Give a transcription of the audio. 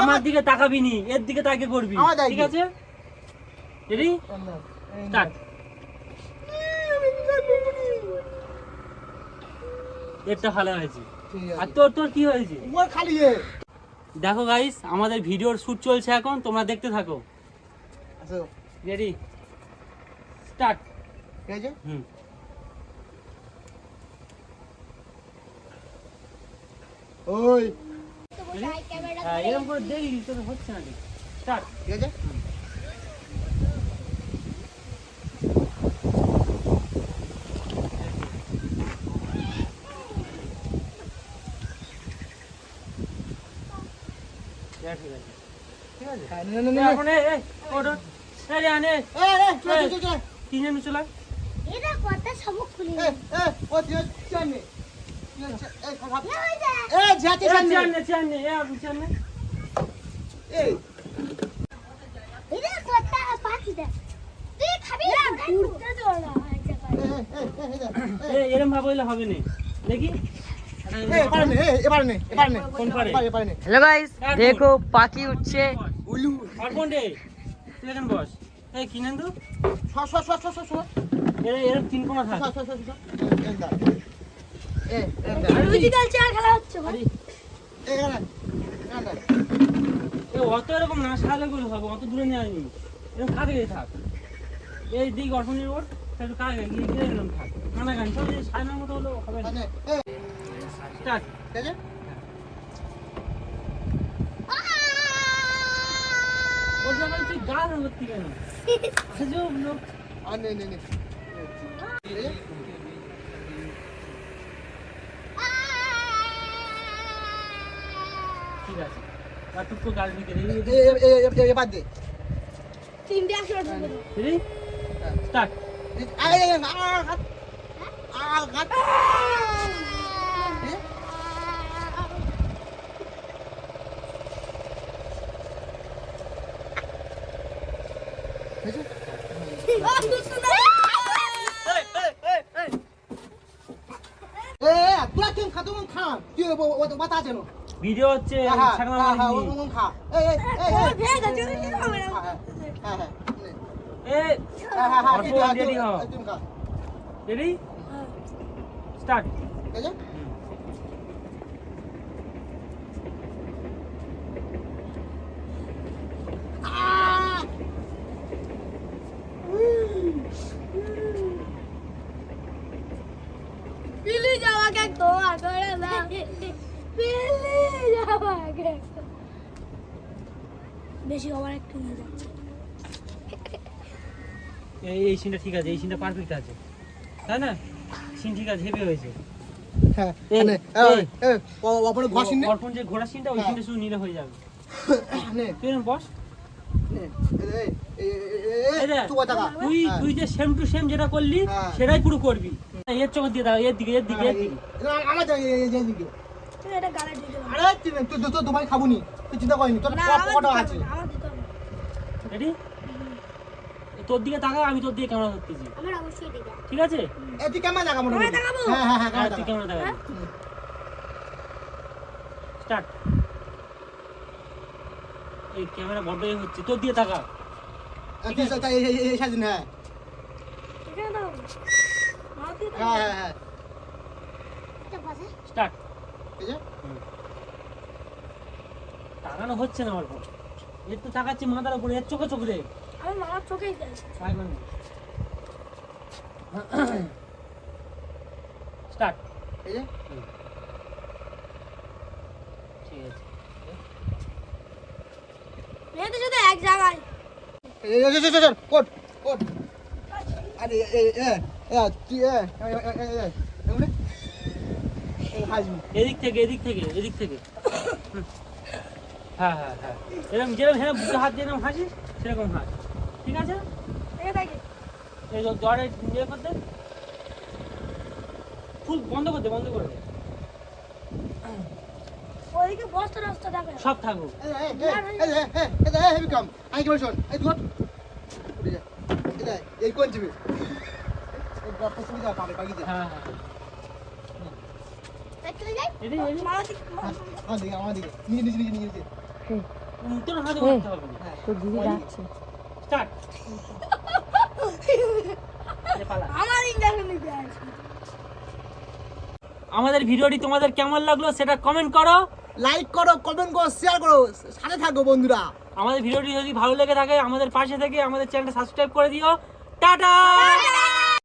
আমার দিকে তাকাবি নি, এর দিকে তাকিয়ে করবি, ঠিক আছে? Ready start. একটা ভালো হয়েছে। আর তোর কি হয়েছে? ওর খালি দেখো গাইস, আমাদের ভিডিওর শুট চলছে এখন, তোমরা দেখতে থাকো। আচ্ছা রেডি স্টার্ট। ঠিক আছে ওই এরকম করে দেখি তোর হচ্ছে না। স্টার্ট। ঠিক আছে ঠিক আছে, না না না এখন এই ওঠ, এই আনে তিনজন চলে। এটা কথা সব খুলে ও জানে এই যাতে জানে চান্নে আপনি চান্নে এই এটা কথা পাখি দে তুই খাবি না ঘুরতে চলা এরকম ভাবে হইলে হবে না, দেখি। हेलो गाइस, देखो पाखी उठছে। অর্পণ রে তুই এখন বস। এই কিনেন তো এরকম তিন কোণা থাক। মিউজিক্যাল চেয়ার খেলা হচ্ছে ভাই অত এরকম না সাহায্য করে হবে, অত দূরে নিয়ে আসবি, এরকম কাছে গিয়ে থাক। এই দিক অর্পণের ওর একটু কাছে গিয়ে গিয়ে এরকম থাক, কানা গান সব সাইনার মতো হলেও হবে না। স্টার্ট। ওর জায়গায় তুই গান ভর্তি কেন? আজব লোক। ঠিক আছে, আর টুকু গাল দিকে এবার দে তিনটে আসলে রেডি স্টার্ট। তোরা কেম খা তুমি খা তুই বাতা যেন ভিডিও হচ্ছে ছাগনা মারি খা রেডি হও, রেডি স্টার্ট। পিলি যাওয়া কে তো আগরে না পিলি যাওয়া কে বেশি ওভার একটু নিয়ে যাচ্ছে এই সিনটা ঠিক আছে, এই সিনটা পারফেক্ট আছে, তাই না? সিন ঠিক আছে, হেভি হয়েছে। অর্পণ যে ঘোড়া সিনটা, ওই সিনটা শুধু নিলে হয়ে যাবে। তুই এরকম বস। তুই যে সেম টু সেম যেটা করলি সেটাই পুরো করবি। এর চোখ দিয়ে দাও, এর দিকে এর দিকে এর দিকে। তুই এটা গালে দিতে তোমায় খাবনি তুই চিন্তা করিনি তোর পকেটও আছে আমার দিতে হবে রেডি? তোর দিকে তাকা, আমি তোর দিকে ক্যামেরা ধরতেছি, আমার অবশ্যই দিতে ঠিক আছে? তুই ক্যামেরা দেখা মনে দেখাবো হ্যাঁ তুই ক্যামেরা দেখা। স্টার্ট। এই ক্যামেরা বড় হচ্ছে, তোর দিকে তাকা। স্বাধীন হ্যাঁ এখানে দাও আমার দিতে হ্যাঁ এটা পাশে স্টার্ট। ঠিক আছে তাকানো হচ্ছে না অল্প, এর তো তাকাচ্ছি মাথার উপরে, এর চোখে চোখ রে। আমি মামার চোখেই যাই স্টার্ট। ঠিক আছে ঠিক আছে, মেয়েদের সাথে এক জায়গায় কোট কোট আরে তুই হাসবি এদিক থেকে এদিক থেকে এদিক থেকে। হ্যাঁ হ্যাঁ হ্যাঁ, এরকম যেরকম হ্যাঁ বুকে হাত দিয়ে এরকম হাসিস সেরকম হাস, ঠিক আছে? দেখে থাকি এই জ্বরে ইয়ে করতে ফুল বন্ধ করে দে, বন্ধ করে দে, ওইদিকে বস্তা রাস্তা দেখে সব থাকুক। হেভি কাম আই কি বলছন এই ধর এই কোন যাবে এই গপ্প সুবিধা পাবে বাকি যা হ্যাঁ হ্যাঁ চলে যাই রেডি রেডি মামা দিকে আমার দিকে নিজে তোর হাতে মারতে হবে না। তো দিদি যাচ্ছে স্টার্ট পালা। আমার ইন্টারভিউ নিতে আসি। আমাদের ভিডিওটি তোমাদের কেমন লাগলো সেটা কমেন্ট করো। লাইক করো, কমেন্ট করো, শেয়ার করো, সাথে থাকো বন্ধুরা। আমাদের ভিডিওটি যদি ভালো লেগে থাকে আমাদের পাশে থেকে আমাদের চ্যানেলটা সাবস্ক্রাইব করে দিও। টাটা।